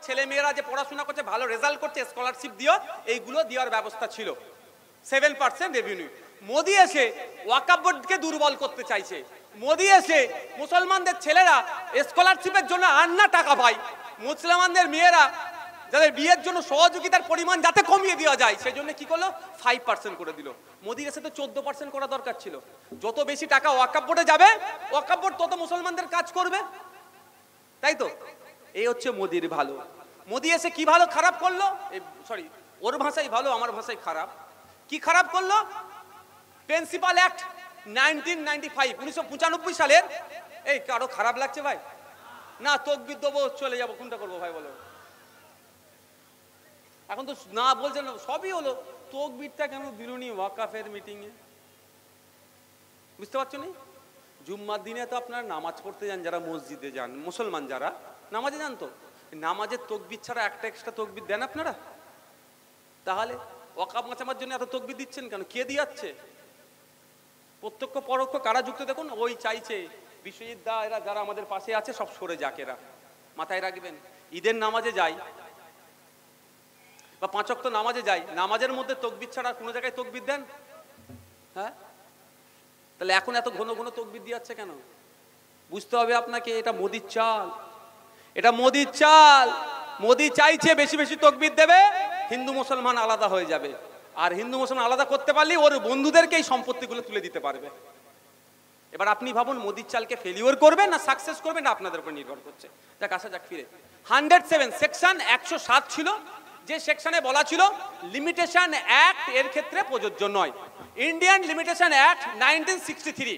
ছেলে মেয়েরা যে পড়াশোনা করছে, ভালো রেজাল্ট করছে, স্কলারশিপ দিও, এইগুলো দেওয়ার ব্যবস্থা ছিল। 7% রেভিনিউ। মোদি এসে ওয়াকফ বোর্ডকে দুর্বল করতে চাইছে। মোদি এসে মুসলমানদের ছেলেরা স্কলারশিপের জন্য আন্না টাকা পায়, মুসলমানদের মেয়েরা যাদের বিয়ের জন্য সহযোগিতার পরিমাণ যাতে কমিয়ে দেওয়া যায়, সেই জন্য কি করলো 5% করে দিল। মোদি এসে তো 14% করা দরকার ছিল। যত বেশি টাকা ওয়াকফ বোর্ডে যাবে, ওয়াকফ বোর্ড তত মুসলমানদের কাজ করবে, তাই তো? এই হচ্ছে মোদির ভালো। মোদি এসে কি ভালো খারাপ করলো, সরি ওর ভাষায় ভালো, আমার ভাষায় খারাপ। কি খারাপ করলো? প্রিন্সিপাল অ্যাক্ট 1995 সালের। এই কারো খারাপ লাগছে ভাই? না তকবির দেবো, চলে যাবো, কোনটা করবো ভাই বলো? এখন তো না বলছেন, সবই হলো, তকবিরটা কেন দিলুনি ওয়াকফের মিটিংয়ে? বুঝতে পারছো না? জুম্মার দিনে তো আপনারা নামাজ পড়তে যান, যারা মসজিদে যান, মুসলমান যারা নামাজে যান, তো নামাজের তকবির ছাড়া একটা এক্সট্রা তকবির দেন আপনারা? তাহলে ওয়াকফ মাচামার জন্য এত তকবির দিচ্ছেন কেন? কে দিয়াচ্ছে? প্রত্যক্ষ পরোক্ষ কারা যুক্ত দেখুন। ওই চাইছে বিশ্বজিৎ দা এরা যারা আমাদের পাশে আছে সব সরে যাক। এরা মাথায় রাখবেন, ঈদের নামাজে যাই বা 5 ওয়াক্ত নামাজে যাই, নামাজের মধ্যে তকবির ছাড়া কোনো জায়গায় তকবির দেন? হ্যাঁ, তাহলে এখন এত ঘন ঘন তকবির দিয়াচ্ছে কেন? বুঝতে হবে আপনাকে, এটা মোদির চাল, এটা মোদির চাল। মোদি চাইছে বেশি বেশি তকবির দেবে, হিন্দু মুসলমান আলাদা হয়ে যাবে। আর হিন্দু মুসলমান আলাদা করতে পারলে ওর বন্ধুদেরকে এই সম্পত্তিগুলো তুলে দিতে পারবে। এবার আপনি ভাবুন মোদির চালকে ফেলিওর করবেন না সাকসেস করবেন, না আপনাদের উপর নির্ভর করছে। যাক, আসা যাক ফিরে। 107 সেকশন 107 ছিল, যে সেকশনে বলা ছিল লিমিটেশন অ্যাক্ট এর ক্ষেত্রে প্রযোজ্য নয়। ইন্ডিয়ান লিমিটেশন অ্যাক্ট 1963,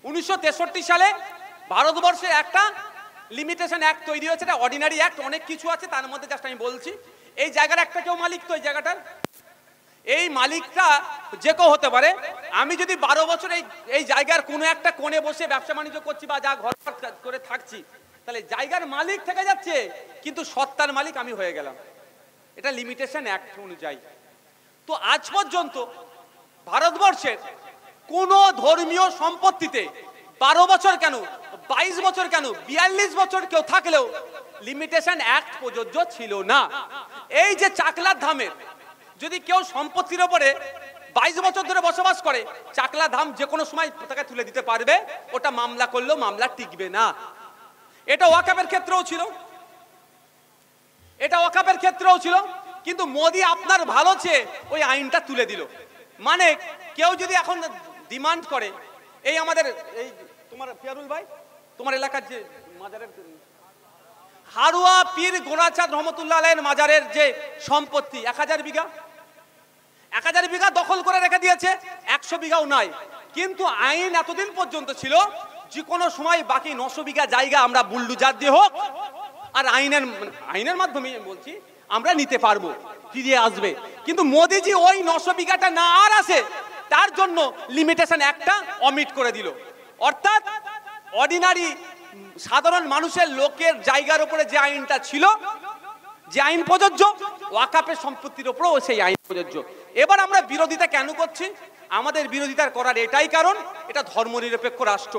1963 সালে ভারতবর্ষে একটা লিমিটেশন অ্যাক্ট তৈরি হয়েছে। এটা অর্ডিনারি অ্যাক্ট, অনেক কিছু আছে তার মধ্যে, জাস্ট আমি বলছি। এই জায়গার একটা কেউ মালিক, তো এই জায়গাটার এই মালিকটা যে কেউ হতে পারে। আমি যদি 12 বছর এই জায়গার কোনো একটা কোণে বসে ব্যবসা বাণিজ্য করছি বা যা ঘর করে থাকছি, তাহলে জায়গার মালিক থেকে যাচ্ছে, কিন্তু সত্তার মালিক আমি হয়ে গেলাম। এটা লিমিটেশন অ্যাক্ট অনুযায়ী। তো আজ পর্যন্ত ভারতবর্ষের কোন ধর্মীয় সম্পত্তিতে 12 বছর কেন, 22 বছর কেন, 42 বছর কেউ থাকলেও লিমিটেশন অ্যাক্ট প্রযোজ্য ছিল না। এই যে চাকলার ধামের যদি কেউ সম্পত্তির ওপরে 22 বছর ধরে বসবাস করে, চাকলা ধাম যে কোনো সময় তাকে তুলে দিতে পারবে, ওটা মামলা করলেও মামলা টিকবে না। এটা ওয়াকফের ক্ষেত্রেও ছিল, এটা ওয়াকফের ক্ষেত্রেও ছিল। কিন্তু মোদি আপনার ভালো চেয়ে ওই আইনটা তুলে দিল। মানে কেউ যদি এখন ডিমান্ড করে, এই আমাদের এই তোমার পিয়ারুল ভাই, তোমার এলাকার যে মাজারের হারুয়া পীর গোনাচাঁদ রহমতুল্লাহ আলাইহির মাজারের যে সম্পত্তি 1000 বিঘা, 1000 বিঘা দখল করে রেখে দিয়েছে, 100 বিঘাও নাই। কিন্তু আইন এতদিন পর্যন্ত ছিল যে কোনো সময় বাকি 900 বিঘা জায়গা আমরা বুলডোজার দিয়ে হোক আর আইনের মাধ্যমে বলছি আমরা নিতে পারবো, ফিরিয়ে আসবে। কিন্তু মোদিজি ওই 900 বিঘাটা না আর আসে, তার জন্য লিমিটেশন একটা অমিট করে দিল। অর্থাৎ অর্ডিনারি সাধারণ মানুষের লোকের জায়গার উপরে যে আইনটা ছিল, যে আইন প্রযোজ্য, ওয়াকফের সম্পত্তির উপরেও সেই আইন প্রযোজ্য। এবার আমরা বিরোধিতা কেন করছি? আমাদের বিরোধিতার করার এটাই কারণ, এটা ধর্মনিরপেক্ষ রাষ্ট্র।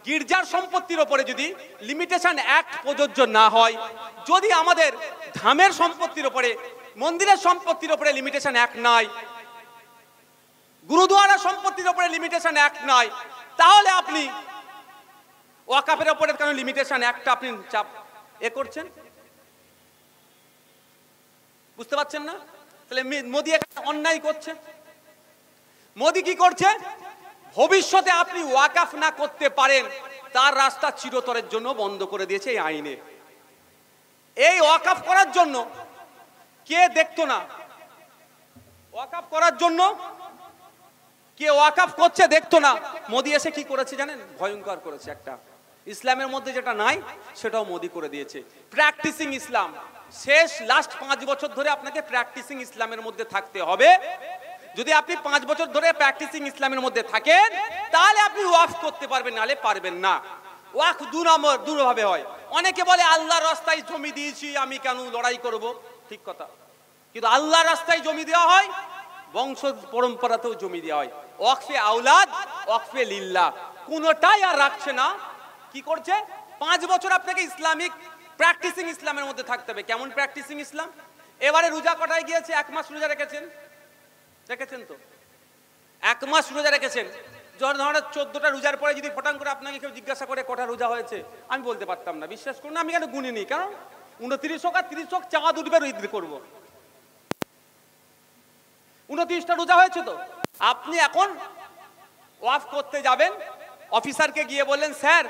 গির্জার সম্পত্তির উপরে যদি লিমিটেশন অ্যাক্ট প্রযোজ্য না হয়, যদি আমাদের ধামের সম্পত্তির উপরে, মন্দিরের সম্পত্তির উপরে লিমিটেশন অ্যাক্ট নাই, গুরুদুয়ারা সম্পত্তির উপরে লিমিটেশন অ্যাক্ট নাই, তাহলে আপনি ওয়াকফের উপরে কেন লিমিটেশন অ্যাক্টটা আপনি চাপ করছেন? বুঝতে পারছেন না? তাহলে মোদি একটা অন্যায় করছে। মোদি কি করছে? ভবিষ্যতে আপনি ওয়াকফ না করতে পারেন তার রাস্তা চিরতরের জন্য বন্ধ করে দিয়েছে এই আইনে। এই ওয়াকফ করার জন্য কে দেখতো না? ওয়াকফ করার জন্য কে ওয়াকফ করছে দেখতো না। মোদি এসে কি করেছে জানেন? ভয়ঙ্কর করেছে একটা। ইসলামের মধ্যে যেটা নাই সেটাও মোদি করে দিয়েছে। প্র্যাকটিসিং ইসলাম। শেষ লাস্ট 5 বছর ধরে আপনাকে প্র্যাকটিসিং ইসলামের মধ্যে থাকতে হবে। যদি আপনি 5 বছর ধরে প্র্যাকটিসিং ইসলামের মধ্যে থাকেন, তাহলে আপনি ওয়াকফ করতে পারবেন, নালে পারবেন না। ওয়াকফ দুভাবে হয়। অনেকে বলে আল্লাহর রাস্তায় জমি দিয়েছি, আমি কেন লড়াই করব? ঠিক কথা, কিন্তু আল্লাহর রাস্তায় জমি দেওয়া হয়, বংশ পরম্পরাতেও জমি দেওয়া হয়। ওয়াকফে আওলাদ, ওয়াকফে লিল্লাহ, কোনোটাই আর রাখছে না। কি করছে? 5 বছর আপনাকে ইসলামিক প্র্যাকটিসিং ইসলামের মধ্যে থাকতে হবে। কেমন প্র্যাকটিসিং ইসলাম? এবারে রোজা কটায় গিয়েছে? 1 মাস রোজা রেখেছেন, দেখেছেন তো? 1 মাস রোজা রেখেছেন। ধরেন 14টা রোজার পরে যদি ফটাং করে আপনাকে কেউ জিজ্ঞাসা করে কটা রোজা হয়েছে, আমি বলতে পারতাম না, বিশ্বাস করুন। আমি কেন গুনিনি, কারণ 29 হোক আর 30 হোক, চাঁদ উঠবে ঈদ করব। 29টা রোজা হয়েছে তো। আপনি এখন ওয়াফ করতে যাবেন, অফিসারকে গিয়ে বললেন, স্যার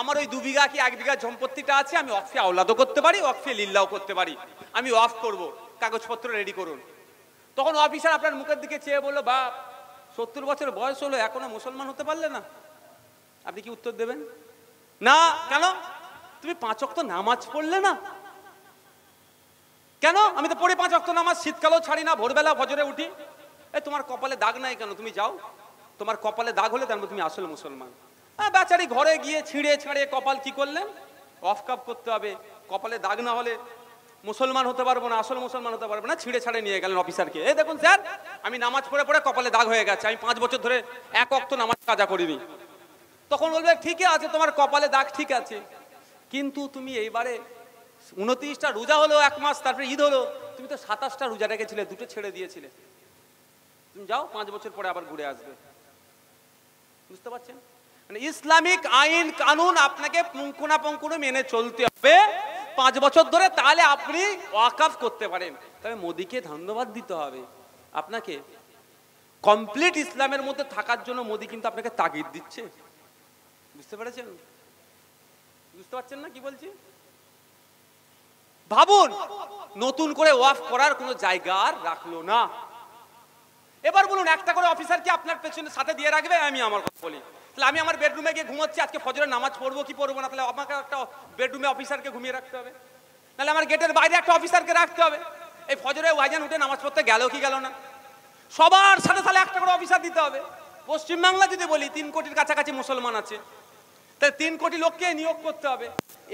আমার ওই 2 বিঘা কি 1 বিঘা সম্পত্তিটা আছে, আমি ওয়াকফে আওলাদও করতে পারি, ওয়াকফে লিল্লাও করতে পারি, আমি ওয়াফ করব, কাগজপত্র রেডি করুন। তখন অফিসার আপনার মুখের দিকে চেয়ে বললো, বাপ 70 বছর বয়স হলো এখনো মুসলমান হতে পারলে না? আপনি কি উত্তর দেবেন? না। কেন? তুমি 5 ওয়াক্ত নামাজ পড়লে না। কেন? আমি তো পড়ি 5 ওয়াক্ত নামাজ, শীতকালেও ছাড়ি না, ভোরবেলা ফজরে উঠি। তোমার কপালে দাগ নাই কেন? তুমি যাও, তোমার কপালে দাগ হলে তার মধ্যে তুমি আসল মুসলমান। বেচারি ঘরে গিয়ে ছিঁড়ে ছাড়িয়ে কপাল কি করলেন? অফ কাপ করতে হবে। কপালে দাগ না হলে মুসলমান হতে পারবো না, আসল মুসলমান হতে পারবো না। ছিঁড়ে ছাড়ে নিয়ে গেলেন অফিসারকে, এই দেখুন স্যার আমি নামাজ পড়ে পড়ে কপালে দাগ হয়ে গেছে, আমি 5 বছর ধরে 1 ওয়াক্ত নামাজ কাজা করিনি। তখন বলবে, ঠিক আছে তোমার কপালে দাগ ঠিক আছে, কিন্তু তুমি এইবারে 29টা রোজা হলো 1 মাস, তারপরে ঈদ হলো, তুমি তো 27টা রোজা রেখেছিলে, 2টো ছেড়ে দিয়েছিলে। তুমি যাও, 5 বছর পরে আবার ঘুরে আসবে। বুঝতে পারছেন? মানে ইসলামিক আইন কানুন আপনাকে পুঙ্খানুপুঙ্খ মেনে চলতে হবে 5 বছর ধরে, তাহলে আপনি ওয়াকফ করতে পারেন। তবে মোদিকে ধন্যবাদ দিতে হবে, আপনাকে কমপ্লিট ইসলামের মধ্যে থাকার জন্য মোদি কিন্তু আপনাকে তাগিদ দিচ্ছে। বুঝতে পেরেছেন? বুঝতে পারছেন না কি বলছি? ভাবুন, নতুন করে ওয়াকফ করার কোনো জায়গা আর রাখলো না। এবার বলুন, একটা করে অফিসার কি আপনার পেছনে সাথে দিয়ে রাখবে? আমি আমার কথা বলি, তাহলে আমি আমার বেডরুমে গিয়ে ঘুমোচ্ছি, আজকে ফজরের নামাজ পড়বো কি পড়বো না, তাহলে আমাকে একটা বেডরুমে অফিসারকে ঘুমিয়ে রাখতে হবে, নাহলে আমার গেটের বাইরে একটা অফিসারকে রাখতে হবে। এই ফজরে ওয়াইজান উঠে নামাজ পড়তে গেল কি গেল না, সবার সাথে তাহলে একটা করে অফিসার দিতে হবে। পশ্চিমবাংলা যদি বলি 3 কোটির কাছাকাছি মুসলমান আছে, তাহলে 3 কোটি লোককে নিয়োগ করতে হবে।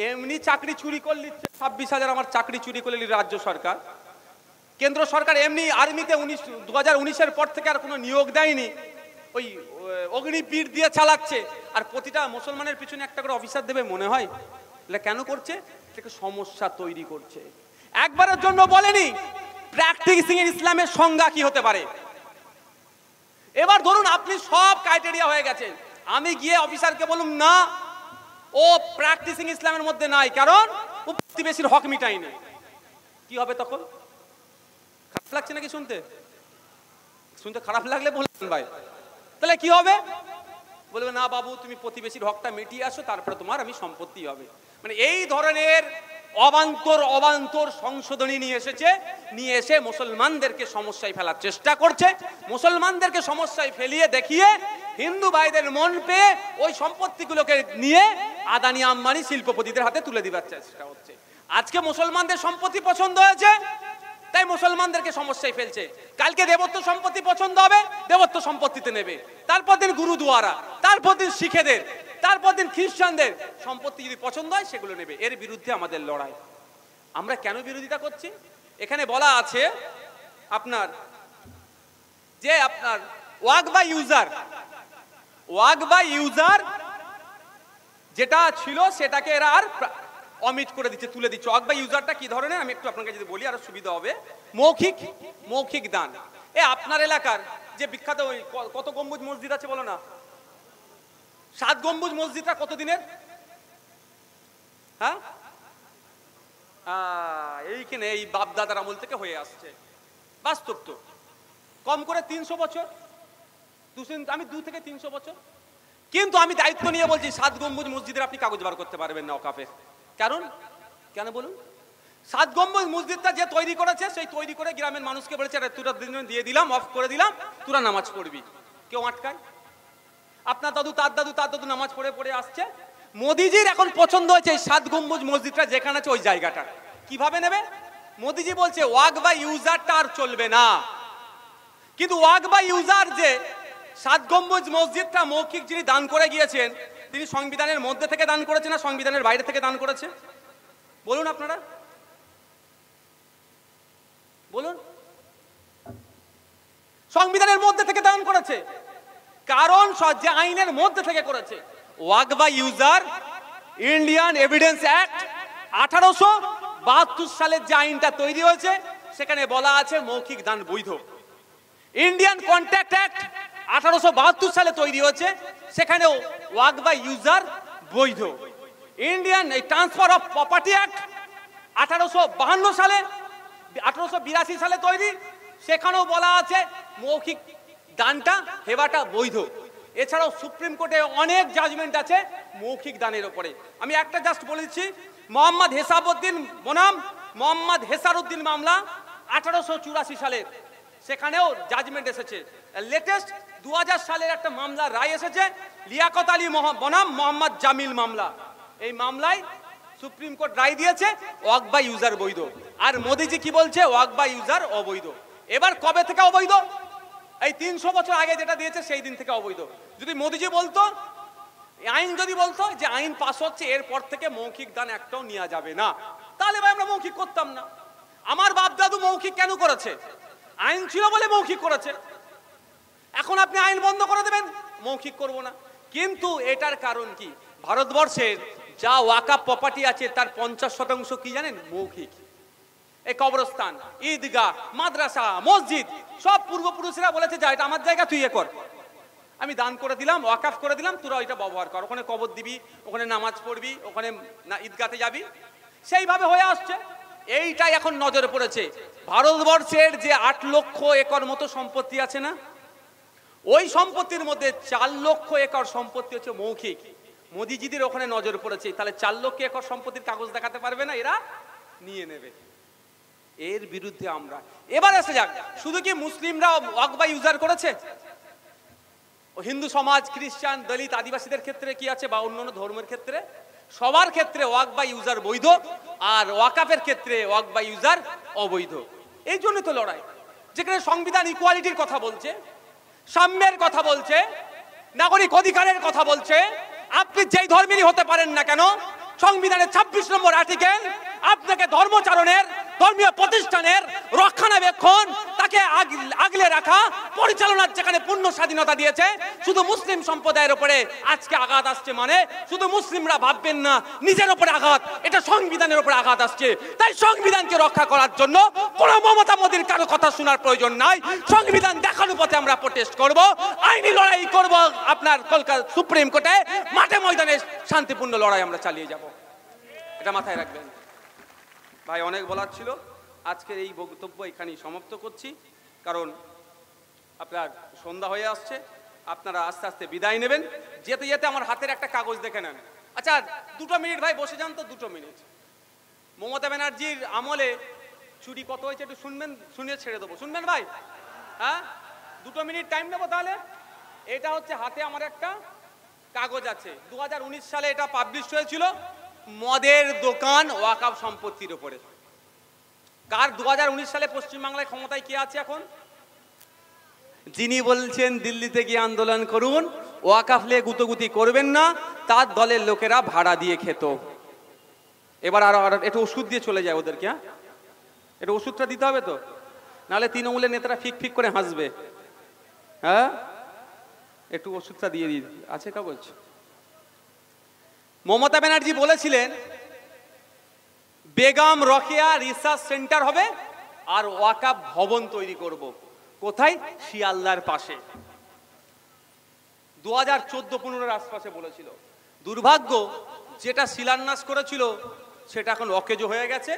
এমনি চাকরি চুরি করে নিচ্ছে, 26,000 আমার চাকরি চুরি করে নিল রাজ্য সরকার। কেন্দ্র সরকার এমনি আর্মিতে 2019-এর পর থেকে আর কোনো নিয়োগ দেয়নি, ওই অগ্নিবীর দিয়ে চালাচ্ছে। আর প্রতিটা মুসলমানের পিছনে একটা করে অফিসার দেবে মনে হয়? এটা কেন করছে? এটাকে সমস্যা তৈরি করছে। একবারের জন্য বলেনি প্র্যাকটিসিং ইসলামের সংজ্ঞা কি হতে পারে। এবার ধরুন আপনি সব ক্রাইটেরিয়া হয়ে গেছেন, আমি গিয়ে অফিসারকে বলুন না ও প্র্যাকটিসিং ইসলামের মধ্যে নাই, কারণ ও প্রতিবেশীর হক মিটায়নি। কি হবে তখন? খারাপ লাগছে নাকি শুনতে? শুনতে খারাপ লাগলে বলবেন ভাই, তাহলে কি হবে? বলবে না বাবু তুমি প্রতিবেশীর হকটা মিটিয়ে আসো, তারপরে তোমার আমি সম্পত্তি হবে। মানে এই ধরনের অবান্তর সংশোধনী নিয়ে এসে মুসলমানদেরকে সমস্যায় ফেলার চেষ্টা করছে। মুসলমানদেরকে সমস্যায় ফেলিয়ে দেখিয়ে হিন্দু ভাইদের মন পেয়ে ওই সম্পত্তিগুলোকে নিয়ে আদানি আম্বানি শিল্পপতিদের হাতে তুলে দিবার চেষ্টা হচ্ছে। আজকে মুসলমানদের সম্পত্তি পছন্দ হয়েছে, তাই মুসলমানদেরকে সমস্যায় ফেলছে। কালকে দেবত্ব সম্পত্তি পছন্দ হবে, দেবত্ব সম্পত্তিতে নেবে। তারপর দিন গুরুদুয়ারা, তারপর দিন শিখেদের, তারপর দিন খ্রিস্টানদের সম্পত্তি যদি পছন্দ হয় সেগুলো নেবে। এর বিরুদ্ধে আমাদের লড়াই। আমরা কেন বিরোধিতা করছি? এখানে বলা আছে আপনার যে আপনার ওয়াকফ বাই ইউজার যেটা ছিল সেটাকে এরা আর অমিট করে দিচ্ছে, তুলে দিচ্ছে। ওয়াকফ বাই ইউজারটা কি ধরনের আমি একটু আপনাকে যদি বলি আরো সুবিধা হবে। মৌখিক দান। আপনার এলাকার যে বিখ্যাত ওই কত গম্বুজ মসজিদ আছে বলো না, 7 গম্বুজ মসজিদটা কত দিনের? হ্যাঁ, এইখানে এই বাপদাদার আমল থেকে হয়ে আসছে। বাস্তব তো কম করে 300 বছর, আমি 2 থেকে 300 বছর। কিন্তু আমি দায়িত্ব নিয়ে বলছি 7 গম্বুজ মসজিদের আপনি কাগজ বার করতে পারবেন না ওয়াকফের। কারণ কেন বলুন? 7 গম্বুজ মসজিদটা যে তৈরি করেছে, সেই তৈরি করে গ্রামের মানুষকে বলেছে তোরা দিয়ে দিলাম, অফ করে দিলাম, তোরা নামাজ পড়বি। কেউ আটকায়? আপনার দাদু তার দাদু নামাজ পড়ে আসছে। মোদিজির এখন পছন্দ হয়েছে 7 গম্বুজ মসজিদটা যেখানে আছে ওই জায়গাটা। কিভাবে নেবে? মোদিজি বলছে ওয়াকফ বাই ইউজারটা আর চলবে না। কিন্তু ওয়াকফ বাই ইউজার যে 7 গম্বুজ মসজিদটা মৌখিক যিনি দান করে গিয়েছেন, তিনি সংবিধানের মধ্যে থেকে দান করেছে না সংবিধানের বাইরে থেকে দান করেছে? বলুন আপনারা, বলুন। সংবিধানের মধ্যে থেকে দান করেছে, কারণ যে আইনের মধ্যে থেকে করেছে। ওয়াকফ by user, Indian evidence act 1872 সালের যে আইনটা তৈরি হয়েছে সেখানে বলা আছে মৌখিক দান বৈধ। ইন্ডিয়ান কন্ট্রাক্ট অ্যাক্ট 1872 সালে তৈরি হয়েছে, সেখানেও ওয়াক বাই ইউজার বৈধ। Indian transfer of property act 1852 সালে 1882 সালে তৈরি, সেখানেও বলা আছে মৌখিক দানটা হেবাটা বৈধ। এছাড়াও সুপ্রিম কোর্টে অনেক জাজমেন্ট আছে মৌখিক দানের উপরে। আমি একটা জাস্ট বলেছি, মোহাম্মদ হেসাবউদ্দিন বনাম মোহাম্মদ হেসারউদ্দিন মামলা 1884 সালের, সেখানেও জাজমেন্ট এসেছে। লেটেস্ট 2000 সালের একটা মামলা রায় এসেছে, লিয়াকত আলী বনাম মোহাম্মদ জামিল মামলা। এই মামলায় সুপ্রিম কোর্ট রায় দিয়েছে ওয়াক বাই ইউজার বৈধ। আর মোদিজি কি বলছে? ওয়াক বাই ইউজার অবৈধ। এবার কবে থেকে অবৈধ? এই 300 বছর আগে যেটা দিয়েছে সেই দিন থেকে অবৈধ। যদি মোদিজি বলতো, আইন যদি বলতো যে আইন পাস হচ্ছে এরপর থেকে মৌখিক দান একটাও নেওয়া যাবে না, তাহলে ভাই আমরা মৌখিক করতাম না। আমার বাপ দাদু মৌখিক কেন করেছে? আইন ছিল বলে মৌখিক করেছে। এখন আপনি আইন বন্ধ করে দেবেন, মৌখিক করব না। কিন্তু এটার কারণ কি? ভারতবর্ষের যা ওয়াকাফ প্রপার্টি আছে তার 50% কি জানেন? মৌখিক। এই কবরস্থান, ঈদগাহ, মাদ্রাসা, মসজিদ সব পূর্বপুরুষরা বলেছে যা এটা আমার জায়গা, তুই এ কর, আমি দান করে দিলাম, ওয়াকাফ করে দিলাম, তোরা এটা ব্যবহার কর, ওখানে কবর দিবি, ওখানে নামাজ পড়বি, ওখানে ঈদগাতে যাবি, সেইভাবে হয়ে আসছে। এইটাই এখন নজরে পড়েছে। ভারতবর্ষের যে 8 লক্ষ একর মতো সম্পত্তি আছে না, ওই সম্পত্তির মধ্যে 4 লক্ষ একর সম্পত্তি হচ্ছে মৌখিক। মোদিজিদের ওখানে নজর পড়েছে, তাহলে 4 লক্ষ একর সম্পত্তির কাগজ দেখাতে পারবে না, এরা নিয়ে নেবে। এর বিরুদ্ধে আমরা এবার এসে যাক, শুধু কি মুসলিমরা ওয়াক বাই ইউজার করেছে? হিন্দু সমাজ, খ্রিস্টান, দলিত, আদিবাসীদের ক্ষেত্রে কি আছে, বা অন্যান্য ধর্মের ক্ষেত্রে সবার ক্ষেত্রে ওয়াক বাই ইউজার বৈধ, আর ওয়াকাফের ক্ষেত্রে ওয়াক বাই ইউজার অবৈধ। এই জন্য তো লড়াই। যেখানে সংবিধান ইকুয়ালিটির কথা বলছে, সাম্যের কথা বলছে, নাগরিক অধিকারের কথা বলছে, আপনি যেই ধর্মেরই হতে পারেন না কেন, সংবিধানের 26 নম্বর আর্টিকেল আপনাকে ধর্মচারণের, ধর্মীয় প্রতিষ্ঠানের রক্ষণাবেক্ষণ, তাকে আগলে রাখা, পরিচালনার যেখানে পূর্ণ স্বাধীনতা দিয়েছে। শুধু মুসলিম সম্প্রদায়ের উপরে আজকে আঘাত আসছে মানে শুধু মুসলিমরা ভাববেন না নিজের উপরে আঘাত, এটা সংবিধানের উপরে আঘাত আসছে। তাই সংবিধানকে রক্ষা করার জন্য কোন মমতা মোদীর কারো কথা শোনার প্রয়োজন নাই। সংবিধান দেখানোর পথে আমরা প্রোটেস্ট করব, আইনি লড়াই করব, আপনার কলকাতা সুপ্রিম কোর্টে মাঠে ময়দানে শান্তিপূর্ণ লড়াই আমরা চালিয়ে যাব। এটা মাথায় রাখবেন। ভাই অনেক বলার ছিল, আজকের এই বক্তব্য এখানেই সমাপ্ত করছি, কারণ আপনার সন্ধ্যা হয়ে আসছে, আপনারা আস্তে আস্তে বিদায় নেবেন। যেতে যেতে আমার হাতের একটা কাগজ দেখে নেন। আচ্ছা 2 মিনিট ভাই বসে যান তো, 2 মিনিট। মমতা ব্যানার্জির আমলে চুরি কত হয়েছে একটু শুনবেন, শুনে ছেড়ে দেবো, শুনবেন ভাই? হ্যাঁ 2 মিনিট টাইম নেবো তাহলে। এটা হচ্ছে হাতে আমার একটা কাগজ আছে, 2019 সালে এটা পাবলিশ হয়েছিল, মদের দোকান ওয়াকাফ সম্পত্তির উপরে। কার 2019 সালে পশ্চিমবাংলায় ক্ষমতায় কে আছে এখন? যিনি বলছেন দিল্লিতে গিয়ে আন্দোলন করুন, ওয়াকাফ নিয়ে গুতগুতি করবেন না, তার দলের লোকেরা ভাড়া দিয়ে খেত। এবার আর একটু ওষুধ দিয়ে চলে যায় ওদেরকে। হ্যাঁ একটু ওষুধটা দিতে হবে তো, নাহলে তৃণমূলের নেতারা ফিক ফিক করে হাসবে। হ্যাঁ একটু ওষুধটা দিয়ে দিই, আছে কাগজ। মমতা ব্যানার্জি বলেছিলেন বেগম রোকেয়া রিসার্চ সেন্টার হবে আর ওয়াকাফ ভবন তৈরি করব। কোথায়? শিয়ালদার পাশে। 2014-15 আশপাশে বলেছিল। দুর্ভাগ্য যেটা শিলান্যাস করেছিল সেটা এখন অকেজো হয়ে গেছে,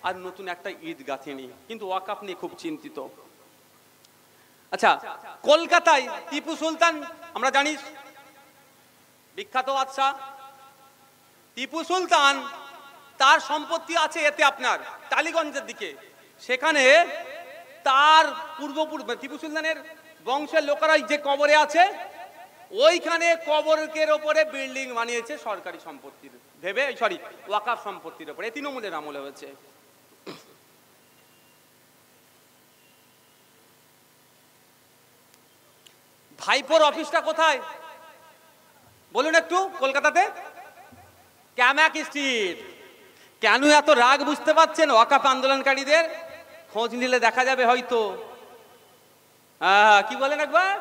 আর নতুন একটা ঈদগাহ নেই, কিন্তু ওয়াকাফ নিয়ে খুব চিন্তিত। আচ্ছা কলকাতায় টিপু সুলতান আমরা জানি বিখ্যাত বাদশা, টিপু সুলতান তার সম্পত্তি আছে এতে আপনার টালিগঞ্জের দিকে, সেখানে তার টিপু সুলতানের বংশের লোকেরাই যে কবরে আছে ওইখানে কবরের ওপরে বিল্ডিং বানিয়েছে সরকারি সম্পত্তির ভেবে, সরি ওয়াকাফ সম্পত্তির উপরে। তৃণমূলের আমলে হয়েছে। ভাইপোর অফিসটা কোথায় বলুন একটু? কলকাতাতে ক্যামাক স্ট্রিট। কেন এত রাগ বুঝতে পারছেন ওয়াকাফ আন্দোলনকারীদের? খোঁজ নিলে দেখা যাবে হয়তো। কি বলেন একবার?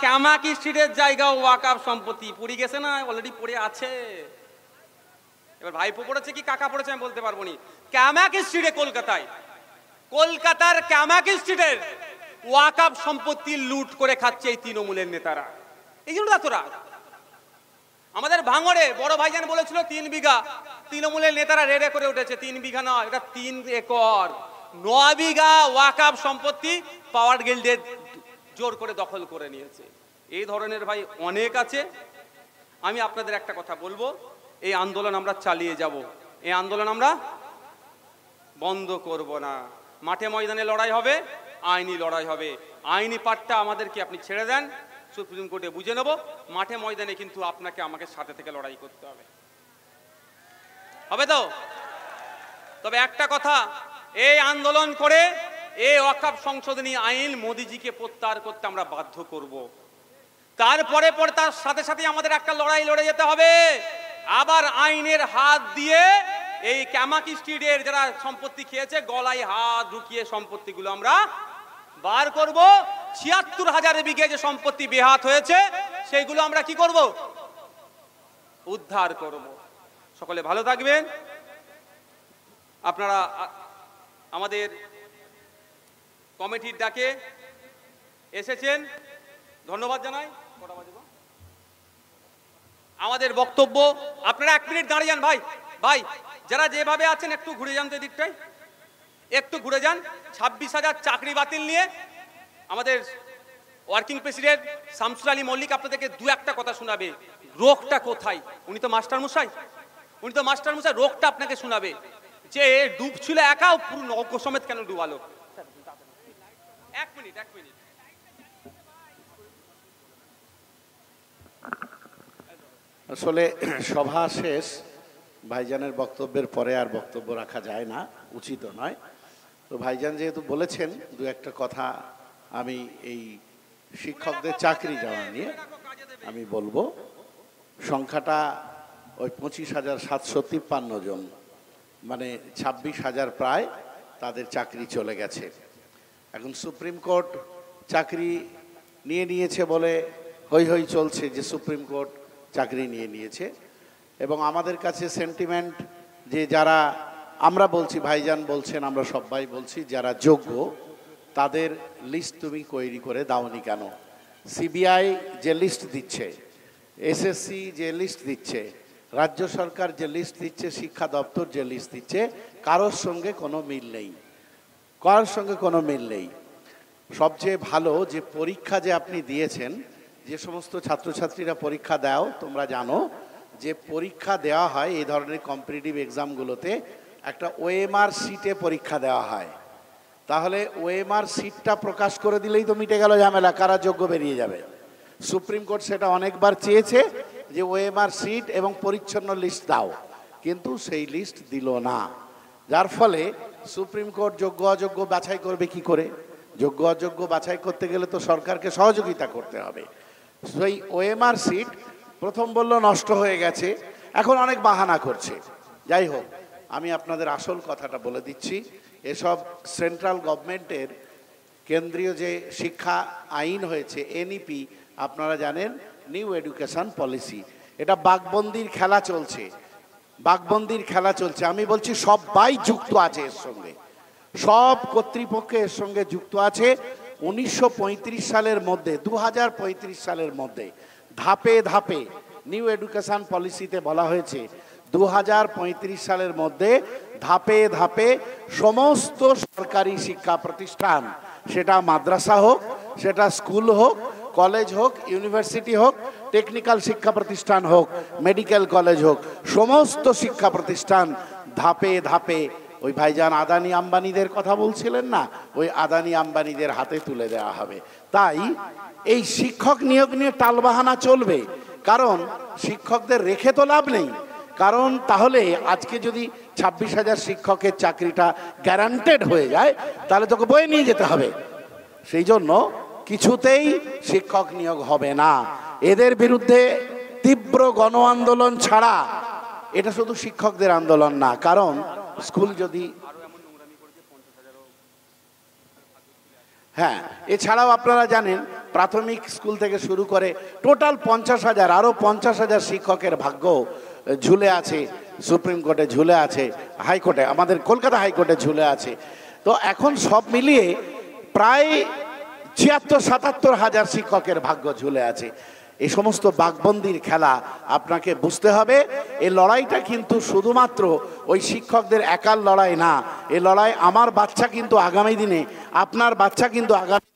ক্যামাক স্ট্রিটের জায়গা ওয়াকাফ সম্পত্তি পড়ে গেছে না, অলরেডি পড়ে আছে। এবার ভাইপো পড়েছে কি কাকা পড়েছে আমি বলতে পারবো না। ক্যামাক স্ট্রিটে কলকাতায়, কলকাতার ক্যামাক স্ট্রিটের ওয়াকফ সম্পত্তি লুট করে খাচ্ছে এই তৃণমূলের নেতারা। এই জন্য এত রাগ। আমাদের ভাঙড়ে বড় ভাইজান বলেছিল 3 বিঘা, তৃণমূলের নেতারা রেডে করে উঠেছে 3 বিঘা নয়, এটা 3 একর, 9 বিঘা ওয়াকফ সম্পত্তি পাওয়ার গিল্ডের জোর করে দখল করে নিয়েছে। এই ধরনের ভাই অনেক আছে। আমি আপনাদের একটা কথা বলবো, এই আন্দোলন আমরা চালিয়ে যাব, এই আন্দোলন আমরা বন্ধ করব না। মাঠে ময়দানে লড়াই হবে, আইনি লড়াই হবে। আইনি পাটটা আমাদেরকে আপনি ছেড়ে দেন, সুপ্রিম কোর্টে বুঝে নেব। মাঠে ময়দানে কিন্তু আপনাকে আমাকে সাথে থেকে লড়াই করতে হবে, হবে তো? তবে একটা কথা, এই আন্দোলন করে এই ওয়াকফ সংশোধনী আইন মোদিজিকে প্রত্যাহার করতে আমরা বাধ্য করব। তারপরে তার সাথে সাথে আমাদের একটা লড়াই লড়ে যেতে হবে, আবার আইনের হাত দিয়ে এই ক্যামাক স্ট্রিটের যারা সম্পত্তি খেয়েছে গলায় হাত ঢুকিয়ে সম্পত্তিগুলো আমরা বার করব। ৭৬,০০০ বিঘে যে সম্পত্তি বেহাত হয়েছে সেইগুলো আমরা কি করব? উদ্ধার করব। সকলে ভালো থাকবেন। আপনারা আমাদের কমিটির ডাকে এসেছেন, ধন্যবাদ জানাই। আমাদের বক্তব্য আপনারা 1 মিনিট দাঁড়িয়ে যান। ভাই ভাই যারা যেভাবে আছেন একটু ঘুরে যান তো এদিকটায়, একটু ঘুরে যান। 26,000 চাকরি বাতিল নিয়ে আমাদের ওয়ার্কিং প্রেসিডেন্ট শামসুল আলী মল্লিক আপনাদেরকে 2-1টা কথা শোনাবে। রোগটা কোথায়? উনি তো মাস্টার মশাই, রোগটা আপনাকে শোনাবে যে ডুবছিল একাও পুরো নৌকো সমেত কেন ডুবালো। 1 মিনিট। আসলে সভা শেষ, ভাইজানের বক্তব্যের পরে আর বক্তব্য রাখা যায় না, উচিত নয়। তো ভাইজান যেহেতু বলেছেন 2-1টা কথা আমি এই শিক্ষকদের চাকরি যাওয়া নিয়ে আমি বলবো। সংখ্যাটা ওই 25,753 জন, মানে 26,000 প্রায় তাদের চাকরি চলে গেছে। এখন সুপ্রিম কোর্ট চাকরি নিয়েছে বলে হই হই চলছে যে সুপ্রিম কোর্ট চাকরি নিয়েছে, এবং আমাদের কাছে সেন্টিমেন্ট যে যারা, আমরা বলছি, ভাইজান বলছেন, আমরা সবাই বলছি, যারা যোগ্য তাদের লিস্ট তুমি তৈরি করে দাওনি কেন? সিবিআই যে লিস্ট দিচ্ছে, এসএসসি যে লিস্ট দিচ্ছে, রাজ্য সরকার যে লিস্ট দিচ্ছে, শিক্ষা দপ্তর যে লিস্ট দিচ্ছে, কারোর সঙ্গে কোনো মিল নেই। সবচেয়ে ভালো যে পরীক্ষা যে আপনি দিয়েছেন, যে সমস্ত ছাত্রছাত্রীরা পরীক্ষা দাও, তোমরা জানো যে পরীক্ষা দেওয়া হয় এই ধরনের কম্পিটিটিভ এক্সামগুলোতে একটা ওএমআর সিটে পরীক্ষা দেওয়া হয়। তাহলে ওএমআর সিটটা প্রকাশ করে দিলেই তো মিটে গেল ঝামেলা, কারা যোগ্য বেরিয়ে যাবে। সুপ্রিম কোর্ট সেটা অনেকবার চেয়েছে যে ওএমআর সিট এবং পরিচ্ছন্ন লিস্ট দাও, কিন্তু সেই লিস্ট দিল না। যার ফলে সুপ্রিম কোর্ট যোগ্য অযোগ্য বাছাই করবে কি করে? যোগ্য অযোগ্য বাছাই করতে গেলে তো সরকারকে সহযোগিতা করতে হবে। সেই ওএমআর সিট প্রথম বলল নষ্ট হয়ে গেছে, এখন অনেক বাহানা করছে। যাই হোক, আমি আপনাদের আসল কথাটা বলে দিচ্ছি। এসব সেন্ট্রাল গভর্নমেন্টের কেন্দ্রীয় যে শিক্ষা আইন হয়েছে, এনইপি, আপনারা জানেন, নিউ এডুকেশন পলিসি, এটা বাঘবন্দির খেলা চলছে। আমি বলছি সবাই যুক্ত আছে এর সঙ্গে, সব কর্তৃপক্ষ এর সঙ্গে যুক্ত আছে। 1935 সালের মধ্যে, 2035 সালের মধ্যে ধাপে ধাপে নিউ এডুকেশন পলিসিতে বলা হয়েছে 2035 সালের মধ্যে ধাপে ধাপে সমস্ত সরকারি শিক্ষা প্রতিষ্ঠান, সেটা মাদ্রাসা হোক, সেটা স্কুল হোক, কলেজ হোক, ইউনিভার্সিটি হোক, টেকনিক্যাল শিক্ষা প্রতিষ্ঠান হোক, মেডিকেল কলেজ হোক, সমস্ত শিক্ষা প্রতিষ্ঠান ধাপে ধাপে, ওই ভাইজান আদানি আম্বানিদের কথা বলছিলেন না, ওই আদানি আম্বানিদের হাতে তুলে দেওয়া হবে। তাই এই শিক্ষক নিয়োগ নিয়ে টালবাহানা চলবে, কারণ শিক্ষকদের রেখে তো লাভ নেই। কারণ তাহলে আজকে যদি 26,000 শিক্ষকের চাকরিটা গ্যারান্টেড হয়ে যায়, তাহলে তোকে বয়ে নিয়ে যেতে হবে। সেই জন্য কিছুতেই শিক্ষক নিয়োগ হবে না। এদের বিরুদ্ধে তীব্র গণ আন্দোলন ছাড়া এটা শুধু শিক্ষকদের আন্দোলন না, কারণ স্কুল যদি, হ্যাঁ, এছাড়াও আপনারা জানেন প্রাথমিক স্কুল থেকে শুরু করে টোটাল 50,000, আরও 50,000 শিক্ষকের ভাগ্য ঝুলে আছে সুপ্রিম কোর্টে ঝুলে আছে, হাইকোর্টে, আমাদের কলকাতা হাইকোর্টে ঝুলে আছে। তো এখন সব মিলিয়ে প্রায় ৭৬-৭৭ হাজার শিক্ষকের ভাগ্য ঝুলে আছে। এই সমস্ত বাঘবন্দির খেলা আপনাকে বুঝতে হবে। এই লড়াইটা কিন্তু শুধুমাত্র ওই শিক্ষকদের একার লড়াই না, এই লড়াই আমার বাচ্চা কিন্তু আগামী দিনে, আপনার বাচ্চা কিন্তু আগামী